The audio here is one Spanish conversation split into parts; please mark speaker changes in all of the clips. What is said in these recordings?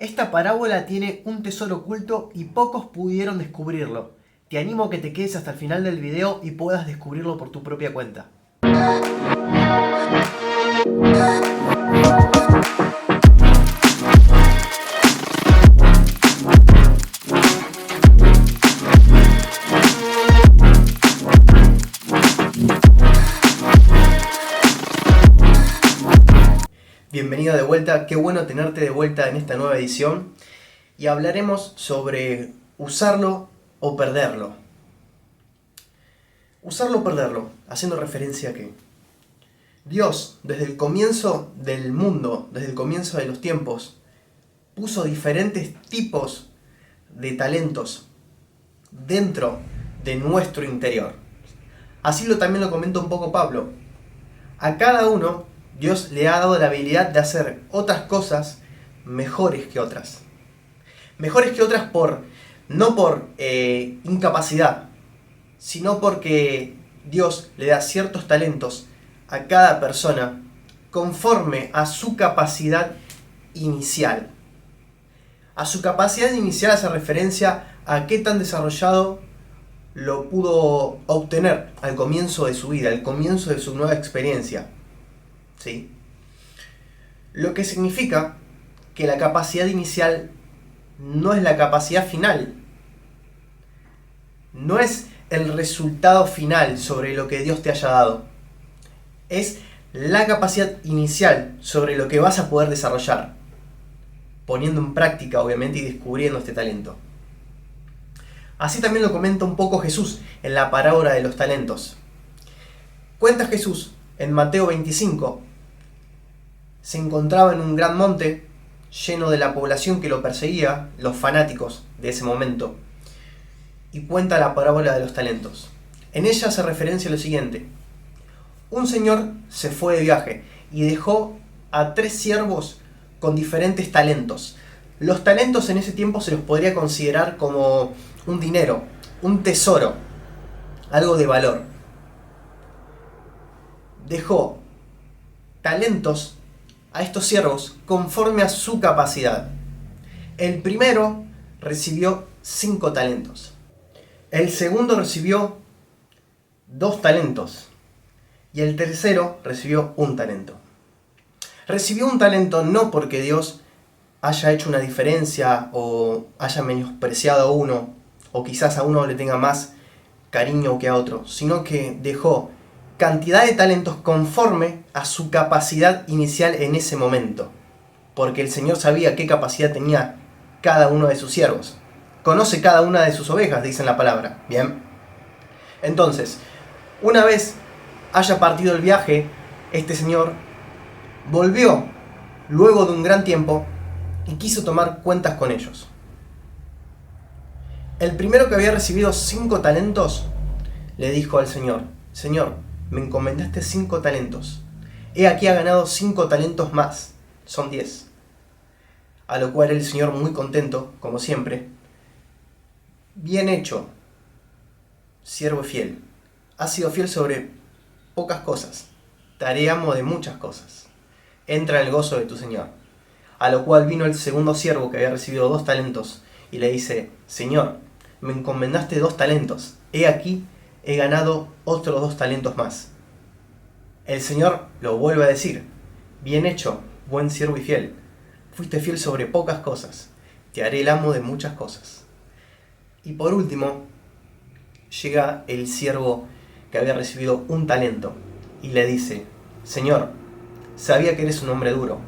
Speaker 1: Esta parábola tiene un tesoro oculto y pocos pudieron descubrirlo. Te animo a que te quedes hasta el final del video y puedas descubrirlo por tu propia cuenta. Bienvenido de vuelta, qué bueno tenerte de vuelta en esta nueva edición y hablaremos sobre usarlo o perderlo. Usarlo o perderlo, haciendo referencia a que Dios, desde el comienzo del mundo, desde el comienzo de los tiempos, puso diferentes tipos de talentos dentro de nuestro interior. Así también lo comenta un poco Pablo. A cada uno Dios le ha dado la habilidad de hacer otras cosas mejores que otras. Mejores que otras no por incapacidad, sino porque Dios le da ciertos talentos a cada persona conforme a su capacidad inicial. A su capacidad inicial hace referencia a qué tan desarrollado lo pudo obtener al comienzo de su vida, al comienzo de su nueva experiencia. ¿Sí? Lo que significa que la capacidad inicial no es la capacidad final. No es el resultado final sobre lo que Dios te haya dado. Es la capacidad inicial sobre lo que vas a poder desarrollar, poniendo en práctica, obviamente, y descubriendo este talento. Así también lo comenta un poco Jesús en la parábola de los talentos. Cuenta Jesús en Mateo 25, se encontraba en un gran monte lleno de la población que lo perseguía, los fanáticos de ese momento, y cuenta la parábola de los talentos. En ella hace referencia a lo siguiente: un señor se fue de viaje y dejó a 3 siervos con diferentes talentos. Los talentos en ese tiempo se los podría considerar como un dinero, un tesoro, algo de valor. Dejó talentos a estos siervos conforme a su capacidad. El primero recibió 5 talentos. El segundo recibió 2 talentos. Y el tercero recibió 1 talento. Recibió 1 talento no porque Dios haya hecho una diferencia o haya menospreciado a uno, o quizás a uno le tenga más cariño que a otro, sino que dejó cantidad de talentos conforme a su capacidad inicial en ese momento, porque el Señor sabía qué capacidad tenía cada uno de sus siervos. Conoce cada una de sus ovejas, dice en la palabra. Bien. Entonces, una vez haya partido el viaje, este señor volvió luego de un gran tiempo y quiso tomar cuentas con ellos. El primero, que había recibido 5 talentos, le dijo al Señor: Señor, me encomendaste 5 talentos. He aquí ha ganado 5 talentos más. Son 10. A lo cual el Señor, muy contento, como siempre: bien hecho, siervo fiel. Has sido fiel sobre pocas cosas. Te haré amo de muchas cosas. Entra en el gozo de tu Señor. A lo cual vino el segundo siervo, que había recibido 2 talentos, y le dice: Señor, me encomendaste 2 talentos. He aquí he ganado otros 2 talentos más. El Señor lo vuelve a decir: bien hecho, buen siervo y fiel. Fuiste fiel sobre pocas cosas. Te haré el amo de muchas cosas. Y por último, llega el siervo que había recibido 1 talento y le dice: Señor, sabía que eres un hombre duro.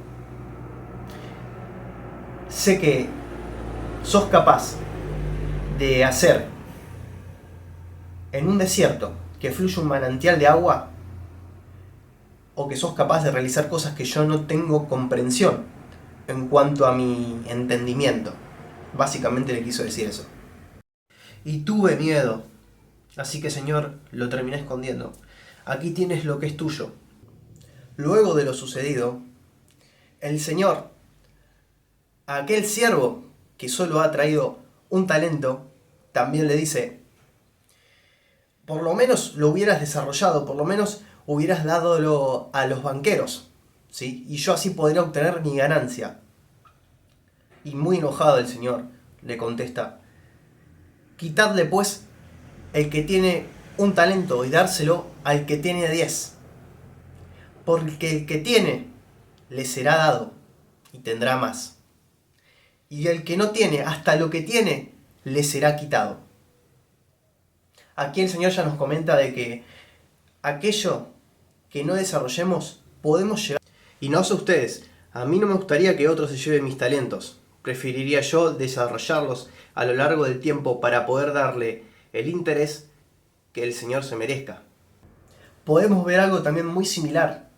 Speaker 1: Sé que sos capaz de hacer en un desierto que fluye un manantial de agua, o que sos capaz de realizar cosas que yo no tengo comprensión en cuanto a mi entendimiento. Básicamente le quiso decir eso. Y tuve miedo, así que Señor, lo terminé escondiendo. Aquí tienes lo que es tuyo. Luego de lo sucedido, el Señor, a aquel siervo que solo ha traído 1 talento, también le dice: por lo menos lo hubieras desarrollado, por lo menos hubieras dado a los banqueros, ¿sí? Y yo así podría obtener mi ganancia. Y muy enojado el Señor le contesta: quitadle pues el que tiene un talento y dárselo al que tiene 10, porque el que tiene le será dado y tendrá más, y el que no tiene, hasta lo que tiene le será quitado. Aquí el Señor ya nos comenta de que aquello que no desarrollemos podemos llegar. Y no sé ustedes, a mí no me gustaría que otros se lleven mis talentos. Preferiría yo desarrollarlos a lo largo del tiempo para poder darle el interés que el Señor se merezca. Podemos ver algo también muy similar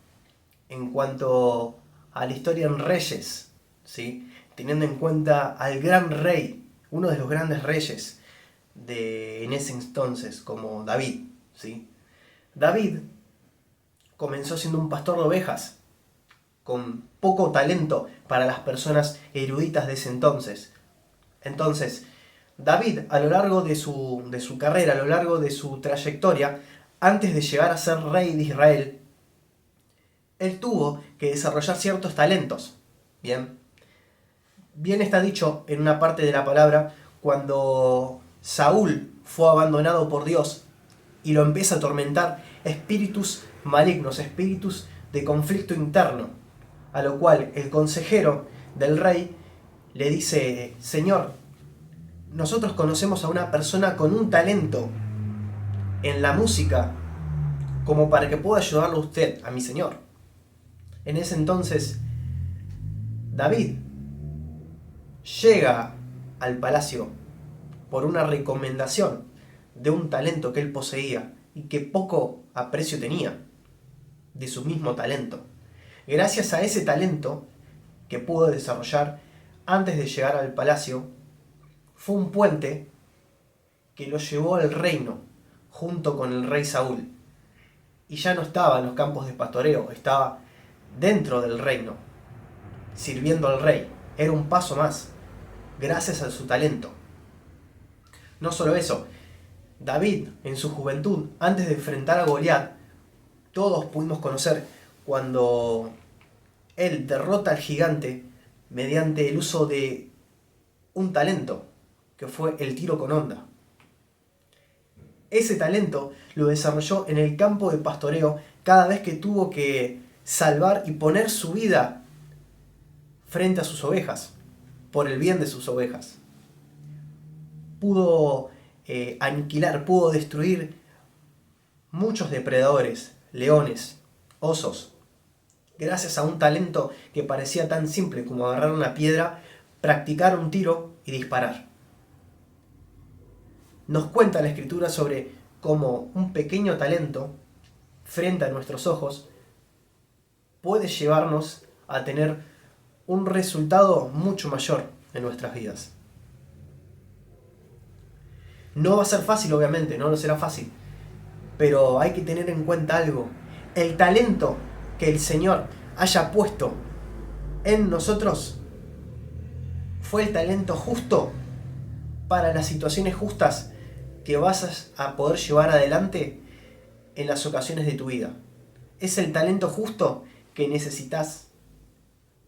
Speaker 1: en cuanto a la historia en Reyes, ¿sí? Teniendo en cuenta al gran rey, uno de los grandes reyes en ese entonces, como David, ¿sí? David comenzó siendo un pastor de ovejas, con poco talento para las personas eruditas de ese entonces. Entonces, David, a lo largo de su carrera, a lo largo de su trayectoria, antes de llegar a ser rey de Israel, él tuvo que desarrollar ciertos talentos. Bien, bien está dicho en una parte de la palabra cuando Saúl fue abandonado por Dios y lo empieza a atormentar espíritus malignos, espíritus de conflicto interno, a lo cual el consejero del rey le dice: Señor, nosotros conocemos a una persona con un talento en la música como para que pueda ayudarlo a usted, a mi señor. En ese entonces, David llega al palacio por una recomendación de un talento que él poseía y que poco aprecio tenía de su mismo talento. Gracias a ese talento que pudo desarrollar antes de llegar al palacio, fue un puente que lo llevó al reino junto con el rey Saúl. Y ya no estaba en los campos de pastoreo, estaba dentro del reino, sirviendo al rey. Era un paso más, gracias a su talento. No solo eso, David en su juventud, antes de enfrentar a Goliat, todos pudimos conocer cuando él derrota al gigante mediante el uso de un talento, que fue el tiro con honda. Ese talento lo desarrolló en el campo de pastoreo cada vez que tuvo que salvar y poner su vida frente a sus ovejas, por el bien de sus ovejas. Pudo aniquilar, pudo destruir muchos depredadores, leones, osos, gracias a un talento que parecía tan simple como agarrar una piedra, practicar un tiro y disparar. Nos cuenta la Escritura sobre cómo un pequeño talento, frente a nuestros ojos, puede llevarnos a tener un resultado mucho mayor en nuestras vidas. No va a ser fácil, obviamente, no será fácil, pero hay que tener en cuenta algo. El talento que el Señor haya puesto en nosotros fue el talento justo para las situaciones justas que vas a poder llevar adelante en las ocasiones de tu vida. Es el talento justo que necesitas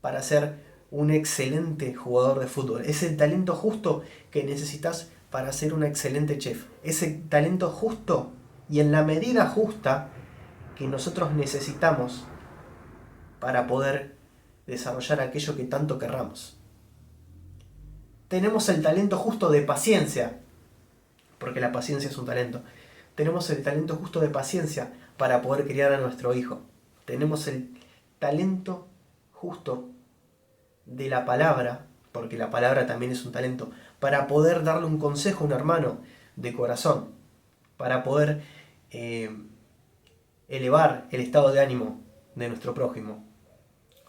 Speaker 1: para ser un excelente jugador de fútbol. Es el talento justo que necesitas para ser un excelente chef. Es el talento justo y en la medida justa que nosotros necesitamos para poder desarrollar aquello que tanto querramos. Tenemos el talento justo de paciencia, porque la paciencia es un talento. Tenemos el talento justo de paciencia para poder criar a nuestro hijo. Tenemos el talento justo de la palabra, porque la palabra también es un talento, para poder darle un consejo a un hermano de corazón, para poder elevar el estado de ánimo de nuestro prójimo.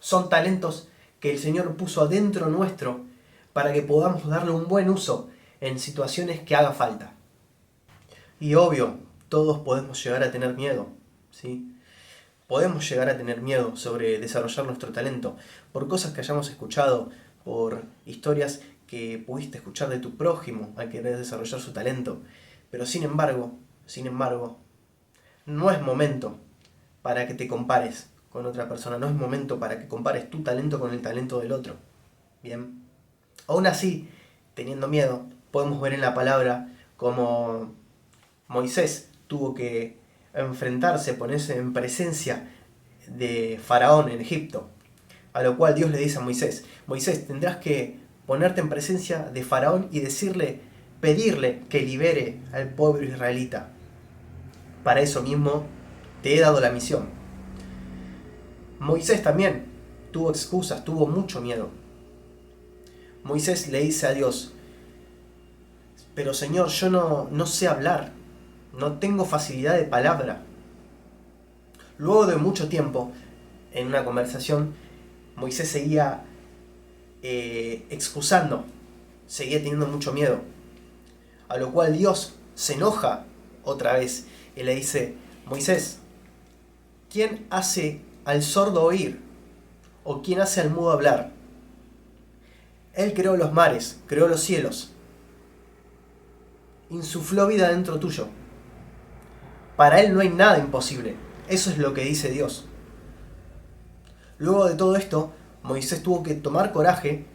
Speaker 1: Son talentos que el Señor puso adentro nuestro para que podamos darle un buen uso en situaciones que haga falta. Y obvio, todos podemos llegar a tener miedo, ¿sí? Podemos llegar a tener miedo sobre desarrollar nuestro talento por cosas que hayamos escuchado, por historias que pudiste escuchar de tu prójimo al querer desarrollar su talento. Pero sin embargo, no es momento para que te compares con otra persona, no es momento para que compares tu talento con el talento del otro. Bien. Aún así, teniendo miedo, podemos ver en la palabra como Moisés tuvo que enfrentarse, ponerse en presencia de Faraón en Egipto. A lo cual Dios le dice a Moisés, Moisés, tendrás que ponerte en presencia de Faraón y decirle, pedirle que libere al pueblo israelita. Para eso mismo te he dado la misión. Moisés también tuvo excusas, tuvo mucho miedo. Moisés le dice a Dios, pero Señor, yo no sé hablar, no tengo facilidad de palabra. Luego de mucho tiempo, en una conversación, Moisés seguía excusando, seguía teniendo mucho miedo. A lo cual Dios se enoja otra vez y le dice, Moisés, ¿quién hace al sordo oír? ¿O quién hace al mudo hablar? Él creó los mares, creó los cielos, insufló vida dentro tuyo. Para Él no hay nada imposible. Eso es lo que dice Dios. Luego de todo esto, Moisés tuvo que tomar coraje,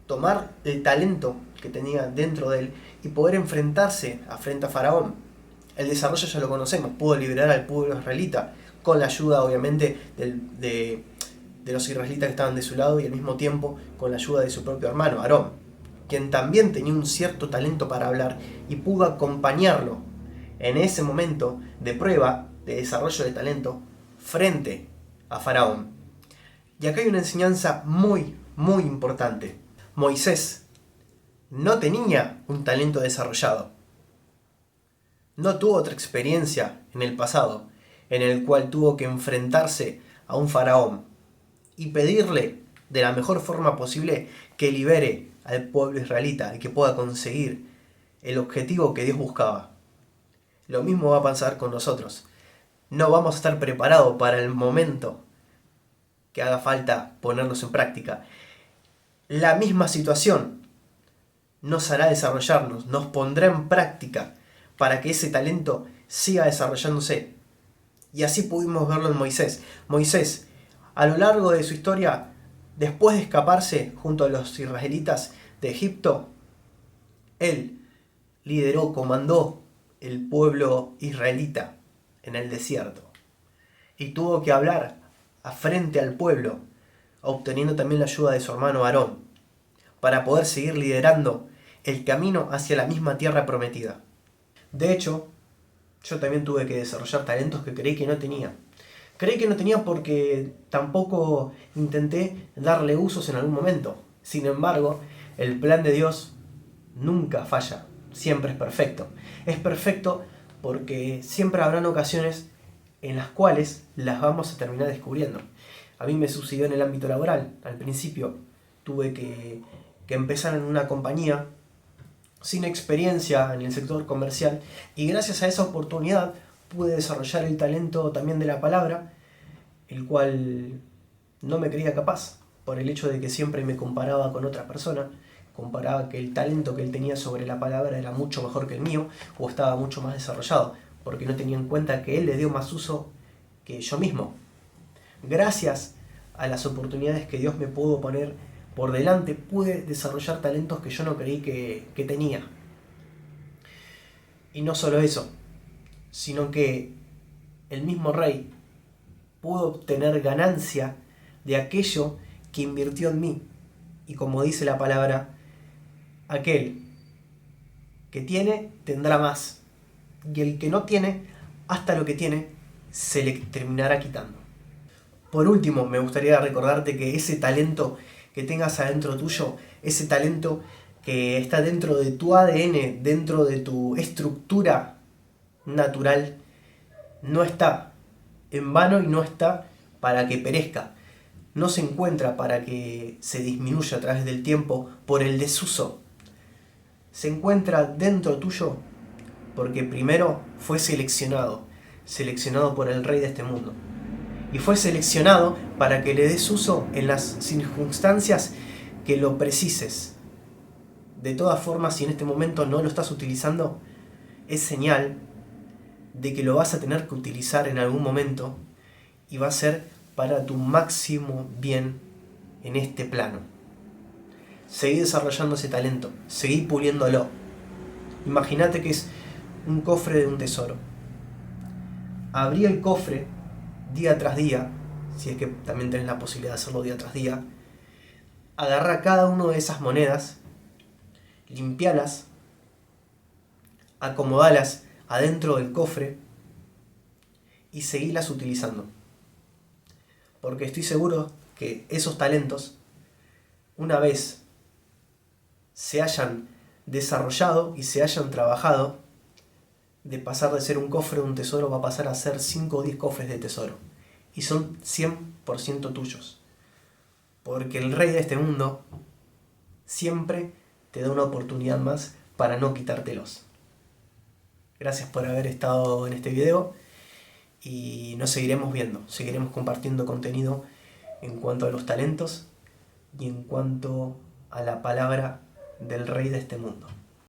Speaker 1: tomar el talento que tenía dentro de él y poder enfrentarse frente a Faraón. El desarrollo ya lo conocemos, pudo liberar al pueblo israelita, con la ayuda obviamente de los israelitas que estaban de su lado y al mismo tiempo con la ayuda de su propio hermano, Aarón, quien también tenía un cierto talento para hablar y pudo acompañarlo en ese momento de prueba, de desarrollo de talento, frente a Faraón. Y acá hay una enseñanza muy, muy importante. Moisés no tenía un talento desarrollado. No tuvo otra experiencia en el pasado en el cual tuvo que enfrentarse a un faraón y pedirle de la mejor forma posible que libere al pueblo israelita y que pueda conseguir el objetivo que Dios buscaba. Lo mismo va a pasar con nosotros. No vamos a estar preparados para el momento que haga falta ponernos en práctica. La misma situación nos hará desarrollarnos, nos pondrá en práctica para que ese talento siga desarrollándose. Y así pudimos verlo en Moisés. Moisés, a lo largo de su historia, después de escaparse junto a los israelitas de Egipto, él lideró, comandó el pueblo israelita en el desierto. Y tuvo que hablar frente al pueblo, obteniendo también la ayuda de su hermano Aarón, para poder seguir liderando el camino hacia la misma tierra prometida. De hecho, yo también tuve que desarrollar talentos que creí que no tenía. Creí que no tenía porque tampoco intenté darle usos en algún momento. Sin embargo, el plan de Dios nunca falla, siempre es perfecto. Es perfecto porque siempre habrán ocasiones en las cuales las vamos a terminar descubriendo. A mí me sucedió en el ámbito laboral. Al principio tuve que empezar en una compañía sin experiencia en el sector comercial y gracias a esa oportunidad pude desarrollar el talento también de la palabra, el cual no me creía capaz por el hecho de que siempre me comparaba con otra persona, comparaba que el talento que él tenía sobre la palabra era mucho mejor que el mío o estaba mucho más desarrollado, porque no tenía en cuenta que él le dio más uso que yo mismo. Gracias a las oportunidades que Dios me pudo poner por delante, pude desarrollar talentos que yo no creí que tenía. Y no solo eso, sino que el mismo rey pudo obtener ganancia de aquello que invirtió en mí. Y como dice la palabra, aquel que tiene tendrá más, y el que no tiene, hasta lo que tiene, se le terminará quitando. Por último, me gustaría recordarte que ese talento que tengas adentro tuyo, ese talento que está dentro de tu ADN, dentro de tu estructura natural, no está en vano y no está para que perezca. No se encuentra para que se disminuya a través del tiempo por el desuso. Se encuentra dentro tuyo porque primero fue seleccionado por el rey de este mundo. Y fue seleccionado para que le des uso en las circunstancias que lo precises. De todas formas, si en este momento no lo estás utilizando, es señal de que lo vas a tener que utilizar en algún momento y va a ser para tu máximo bien en este plano. seguí desarrollando ese talento, seguí puliéndolo. Imagínate que es un cofre de un tesoro. Abrí el cofre día tras día, si es que también tenés la posibilidad de hacerlo día tras día. Agarrá cada una de esas monedas, limpialas, acomodalas adentro del cofre y seguilas utilizando. Porque estoy seguro que esos talentos, una vez se hayan desarrollado y se hayan trabajado, de pasar de ser un cofre de un tesoro va a pasar a ser 5 o 10 cofres de tesoro. Y son 100% tuyos. Porque el rey de este mundo siempre te da una oportunidad más para no quitártelos. Gracias por haber estado en este video y nos seguiremos viendo. Seguiremos compartiendo contenido en cuanto a los talentos y en cuanto a la palabra del rey de este mundo.